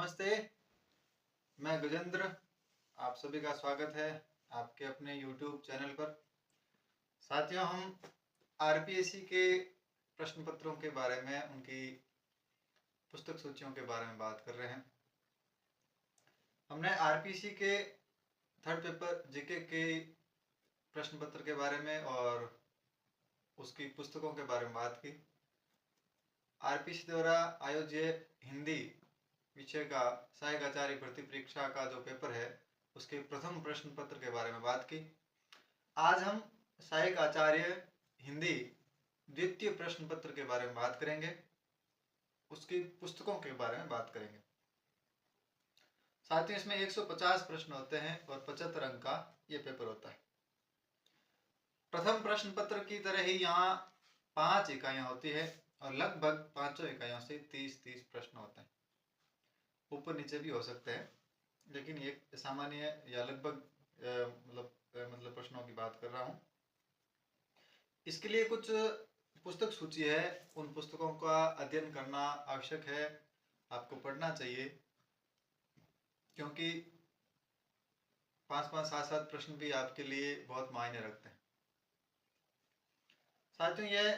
नमस्ते, मैं गजेंद्र। आप सभी का स्वागत है आपके अपने YouTube चैनल पर। साथियों, हम आरपीएससी के प्रश्न पत्रों के बारे में, उनकी पुस्तक सूचियों के बारे में बात कर रहे हैं। हमने आरपीएससी के थर्ड पेपर जीके के प्रश्न पत्र के बारे में और उसकी पुस्तकों के बारे में बात की। आरपीएससी द्वारा आयोजित हिंदी विषय का सहायक आचार्य भर्ती परीक्षा का जो पेपर है उसके प्रथम प्रश्न पत्र के बारे में बात की। आज हम सहायक आचार्य हिंदी द्वितीय प्रश्न पत्र के बारे में बात करेंगे, उसकी पुस्तकों के बारे में बात करेंगे। साथ ही इसमें 150 प्रश्न होते हैं और 75 अंक का ये पेपर होता है। प्रथम प्रश्न पत्र की तरह ही यहाँ 5 इकाइयाँ होती है और लगभग 5 इकाइयों से 30 प्रश्न होते हैं। ऊपर नीचे भी हो सकते हैं, लेकिन ये सामान्य या लगभग मतलब प्रश्नों की बात कर रहा हूँ। इसके लिए कुछ पुस्तक सूची है, उन पुस्तकों का अध्ययन करना आवश्यक है, आपको पढ़ना चाहिए, क्योंकि 5-5, 7-7 प्रश्न भी आपके लिए बहुत मायने रखते हैं। साथियों, यह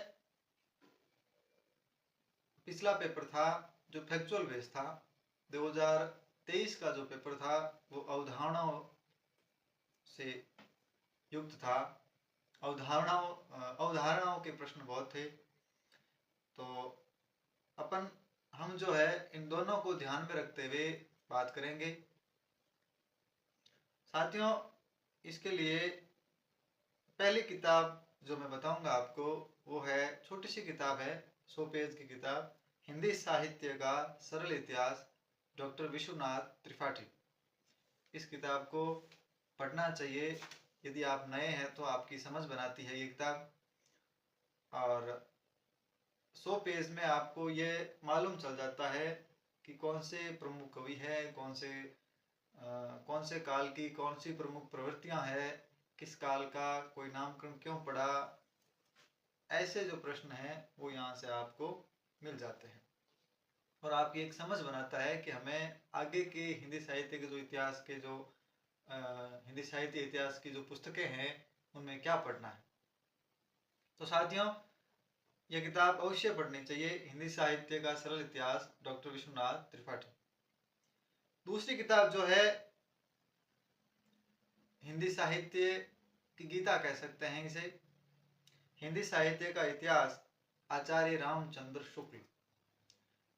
पिछला पेपर था जो फैक्चुअल बेस था। 2023 का जो पेपर था वो अवधारणाओं से युक्त था। अवधारणाओं के प्रश्न बहुत थे, तो हम जो है इन दोनों को ध्यान में रखते हुए बात करेंगे। साथियों, इसके लिए पहली किताब जो मैं बताऊंगा आपको वो है, छोटी सी किताब है, 100 पेज की किताब, हिंदी साहित्य का सरल इतिहास, डॉक्टर विश्वनाथ त्रिपाठी। इस किताब को पढ़ना चाहिए। यदि आप नए हैं तो आपकी समझ बनाती है ये किताब। और 100 पेज में आपको ये मालूम चल जाता है कि कौन से प्रमुख कवि हैं, कौन से काल की कौन सी प्रमुख प्रवृत्तियां हैं, किस काल का कोई नामकरण क्यों पड़ा, ऐसे जो प्रश्न हैं वो यहाँ से आपको मिल जाते हैं। और आपकी एक समझ बनाता है कि हमें आगे के हिंदी साहित्य के जो इतिहास के जो हिंदी साहित्य इतिहास की जो पुस्तकें हैं उनमें क्या पढ़ना है। तो साथियों, यह किताब अवश्य पढ़नी चाहिए, हिंदी साहित्य का सरल इतिहास, डॉक्टर विश्वनाथ त्रिपाठी। दूसरी किताब जो है, हिंदी साहित्य की गीता कह सकते हैं इसे, हिंदी साहित्य का इतिहास, आचार्य रामचंद्र शुक्ल।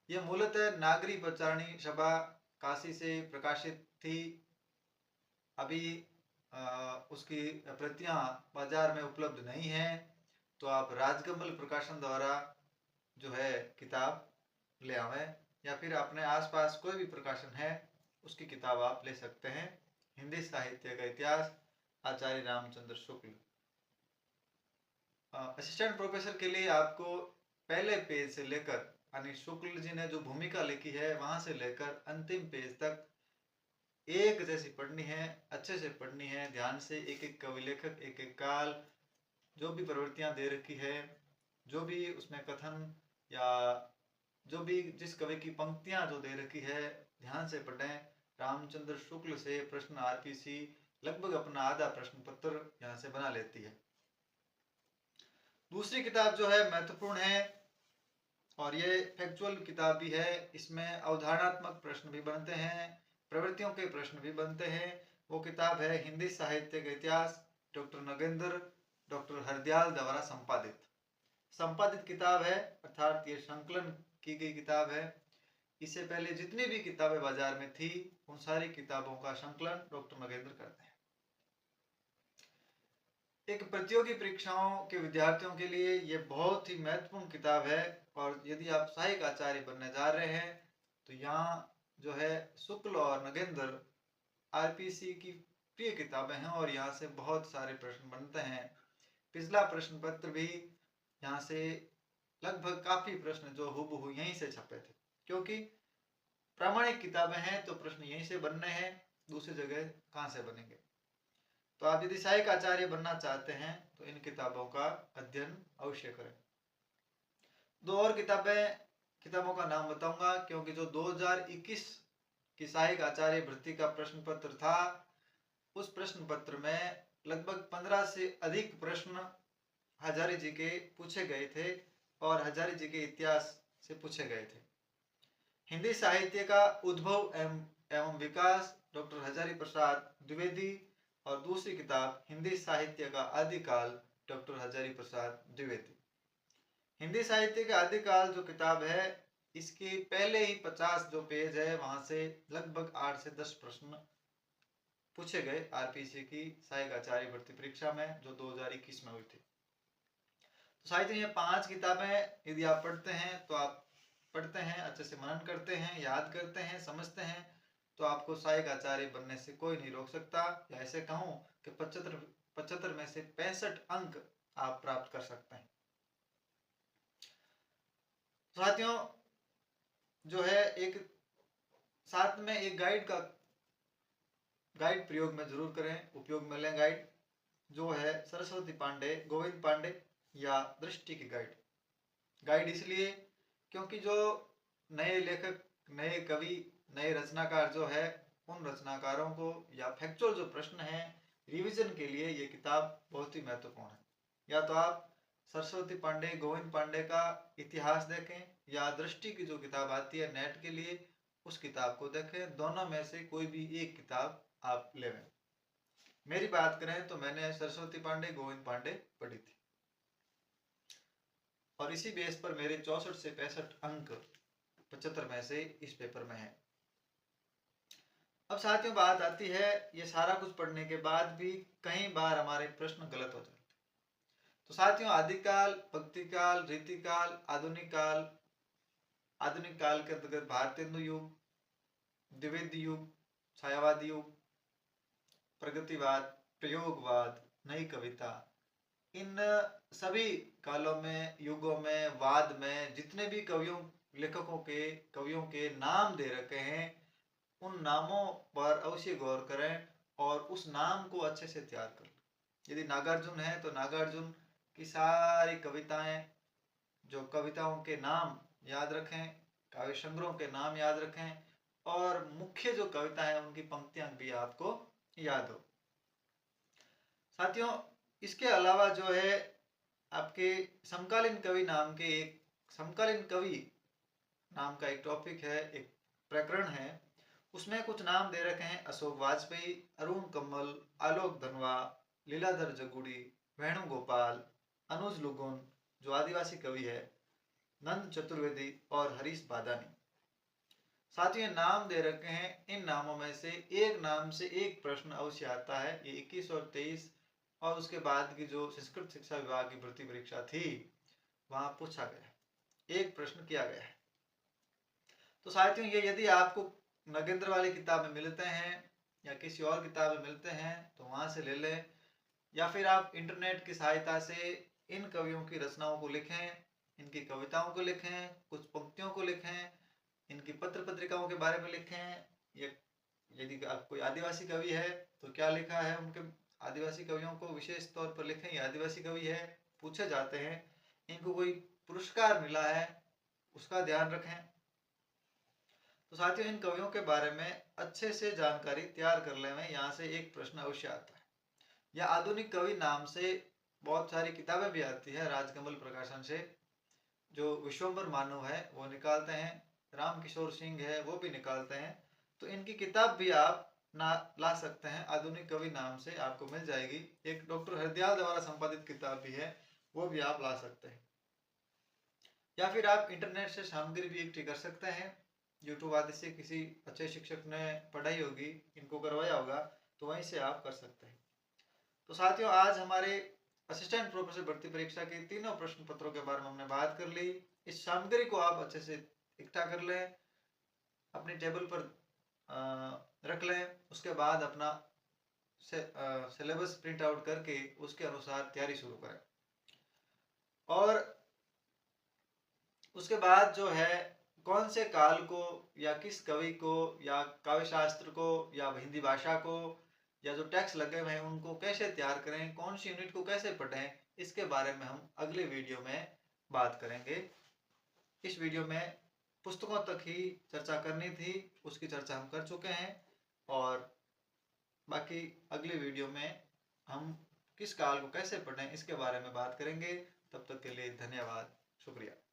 यह मूलतः नागरी प्रचारणी सभा काशी से प्रकाशित थी। अभी उसकी प्रतियां बाजार में उपलब्ध नहीं है, तो आप राजकमल प्रकाशन द्वारा जो है किताब ले आवें, या फिर अपने आसपास कोई भी प्रकाशन है उसकी किताब आप ले सकते हैं। हिंदी साहित्य का इतिहास, आचार्य रामचंद्र शुक्ल। असिस्टेंट प्रोफेसर के लिए आपको पहले पेज से लेकर, यानी शुक्ल जी ने जो भूमिका लिखी है वहां से लेकर अंतिम पेज तक एक जैसी पढ़नी है, अच्छे से पढ़नी है, ध्यान से। एक एक कवि लेखक, एक एक काल, जो भी प्रवृत्तियां दे रखी है, जो भी उसमें कथन या जो भी जिस कवि की पंक्तियां जो दे रखी है, ध्यान से पढ़ें। रामचंद्र शुक्ल से प्रश्न आरपीएससी लगभग अपना आधा प्रश्न पत्र यहाँ से बना लेती है। दूसरी किताब जो है महत्वपूर्ण है और ये फैक्चुअल किताब भी है। इसमें अवधारणात्मक प्रश्न भी बनते हैं, प्रवृत्तियों के प्रश्न भी बनते हैं। वो किताब है हिंदी साहित्य का इतिहास, डॉक्टर नगेंद्र, डॉक्टर हरदयाल द्वारा संपादित किताब है, अर्थात ये संकलन की गई किताब है। इससे पहले जितनी भी किताबें बाजार में थी उन सारी किताबों का संकलन डॉक्टर नगेंद्र करते हैं। एक प्रतियोगी परीक्षाओं के विद्यार्थियों के लिए ये बहुत ही महत्वपूर्ण किताब है। और यदि आप सहायक आचार्य बनने जा रहे हैं तो यहाँ जो है शुक्ल और नगेंद्र आरपीएससी की प्रिय किताबें हैं और यहाँ से बहुत सारे प्रश्न बनते हैं। पिछला प्रश्न पत्र भी यहाँ से लगभग काफी प्रश्न जो हूबहू यहीं से छपे थे, क्योंकि प्रामाणिक किताबें हैं तो प्रश्न यहीं से बनने हैं, दूसरी जगह कहाँ से बनेंगे। तो आप यदि सहायक आचार्य बनना चाहते हैं तो इन किताबों का अध्ययन अवश्य करें। दो और किताबों का नाम बताऊंगा, क्योंकि जो 2021 कि सहायक आचार्य भर्ती का प्रश्न पत्र था, उस प्रश्न पत्र में लगभग 15 से अधिक प्रश्न हजारी जी के पूछे गए थे और हजारी जी के इतिहास से पूछे गए थे। हिंदी साहित्य का उद्भव एवं विकास डॉक्टर हजारी प्रसाद द्विवेदी और दूसरी किताब हिंदी साहित्य का आदिकाल डॉक्टर हजारी प्रसाद द्विवेदी। हिंदी साहित्य का आदिकाल जो किताब है, इसके पहले ही 50 जो पेज है वहां से लगभग 8 से 10 प्रश्न पूछे गए आरपीसी की सहायक आचार्य भर्ती परीक्षा में, जो 2021 में हुई थी। तो साहित्य में 5 किताबें यदि आप पढ़ते हैं तो आप पढ़ते हैं, अच्छे से मनन करते हैं, याद करते हैं, समझते हैं, तो आपको सहायक आचार्य बनने से कोई नहीं रोक सकता। या ऐसे कहूं कि 75 में से 65 अंक आप प्राप्त कर सकते हैं। साथियों, जो है एक साथ में एक गाइड प्रयोग में जरूर करें, उपयोग में लें गाइड, जो है सरस्वती पांडे, गोविंद पांडे या दृष्टि की गाइड इसलिए क्योंकि जो नए लेखक, नए कवि, नए रचनाकार जो है, उन रचनाकारों को या फैक्चुअल जो प्रश्न है रिवीजन के लिए ये किताब बहुत ही महत्वपूर्ण है। या तो आप सरस्वती पांडे, गोविंद पांडे का इतिहास देखें या दृष्टि की जो किताब आती है नेट के लिए, उस किताब को देखें। दोनों में से कोई भी एक किताब आप लेवें। मेरी बात करें तो मैंने सरस्वती पांडे, गोविंद पांडे पढ़ी थी और इसी बेस पर मेरे 64 से 65 अंक 75 में से इस पेपर में है। अब साथियों बात आती है, ये सारा कुछ पढ़ने के बाद भी कई बार हमारे प्रश्न गलत हो जाते हैं। तो साथियों, आदिकाल, भक्तिकाल, रीतिकाल, आधुनिक काल के अंतर्गत भारतेंदु युग, द्विवेदी युग, छायावादी युग, प्रगतिवाद, प्रयोगवाद, नई कविता, इन सभी कालों में, युगों में, वाद में जितने भी कवियों के नाम दे रखे हैं, उन नामों पर अवश्य गौर करें और उस नाम को अच्छे से तैयार कर लें। यदि नागार्जुन है तो नागार्जुन की सारी कविताएं, जो कविताओं के नाम याद रखें, काव्य संग्रहों के नाम याद रखें और मुख्य जो कविता है उनकी पंक्तियां भी आपको याद हो। साथियों, इसके अलावा जो है आपके समकालीन कवि नाम का एक टॉपिक है, एक प्रकरण है, उसमें कुछ नाम दे रखे हैं अशोक वाजपेयी, अरुण कमल, आलोक धनवा, लीलाधर जगुड़ी, वेणुगोपाल, अनुज लुगुन जो आदिवासी कवि है, नंद चतुर्वेदी और हरीश बादानी। साथियों, नाम दे रखे हैं, इन नामों में से एक नाम से एक प्रश्न अवश्य आता है। ये 21 और 23 और उसके बाद की जो संस्कृत शिक्षा विभाग की भर्ती परीक्षा थी वहां पूछा गया, एक प्रश्न किया गया है। तो साथियों, ये यदि आपको नगेंद्र वाली किताब में मिलते हैं या किसी और किताब में मिलते हैं तो वहां से ले लें, या फिर आप इंटरनेट की सहायता से इन कवियों की रचनाओं को लिखें, इनकी कविताओं को लिखें, कुछ पंक्तियों को लिखें, इनकी पत्र पत्रिकाओं के बारे में लिखें। यदि कोई आदिवासी कवि है तो क्या लिखा है, उनके आदिवासी कवियों को विशेष तौर पर लिखें। ये आदिवासी कवि है, पूछे जाते हैं, इनको कोई पुरस्कार मिला है, उसका ध्यान रखें। तो साथियों, इन कवियों के बारे में अच्छे से जानकारी तैयार कर लें। यहाँ से एक प्रश्न अवश्य आता है। या आधुनिक कवि नाम से बहुत सारी किताबें भी आती है, राजकमल प्रकाशन से जो विश्वम्बर मानव है वो निकालते हैं, राम किशोर सिंह है वो भी निकालते हैं। तो इनकी किताब भी आप ला सकते हैं, आधुनिक कवि नाम से आपको मिल जाएगी। एक डॉक्टर हरदयाल द्वारा संपादित किताब भी है, वो भी आप ला सकते हैं। या फिर आप इंटरनेट से सामग्री भी इकट्ठी कर सकते हैं। यूट्यूब आदि से किसी अच्छे शिक्षक ने पढ़ाई होगी, इनको करवाया होगा, तो वहीं से आप कर सकते हैं। तो साथियों, आज हमारे असिस्टेंट प्रोफेसर भर्ती परीक्षा के तीनों प्रश्न पत्रों के बारे में हमने बात कर ली। इस सामग्री को आप अच्छे से इकट्ठा कर लें, अपनी टेबल पर रख लें, उसके बाद अपना सिलेबस प्रिंट आउट करके उसके अनुसार तैयारी शुरू करें। और उसके बाद जो है कौन से काल को या किस कवि को या काव्य शास्त्र को या हिंदी भाषा को या जो टेक्स्ट लगे हुए हैं उनको कैसे तैयार करें, कौन सी यूनिट को कैसे पढ़ें, इसके बारे में हम अगले वीडियो में बात करेंगे। इस वीडियो में पुस्तकों तक ही चर्चा करनी थी, उसकी चर्चा हम कर चुके हैं। और बाकी अगले वीडियो में हम किस काल को कैसे पढ़ें इसके बारे में बात करेंगे। तब तक के लिए धन्यवाद, शुक्रिया।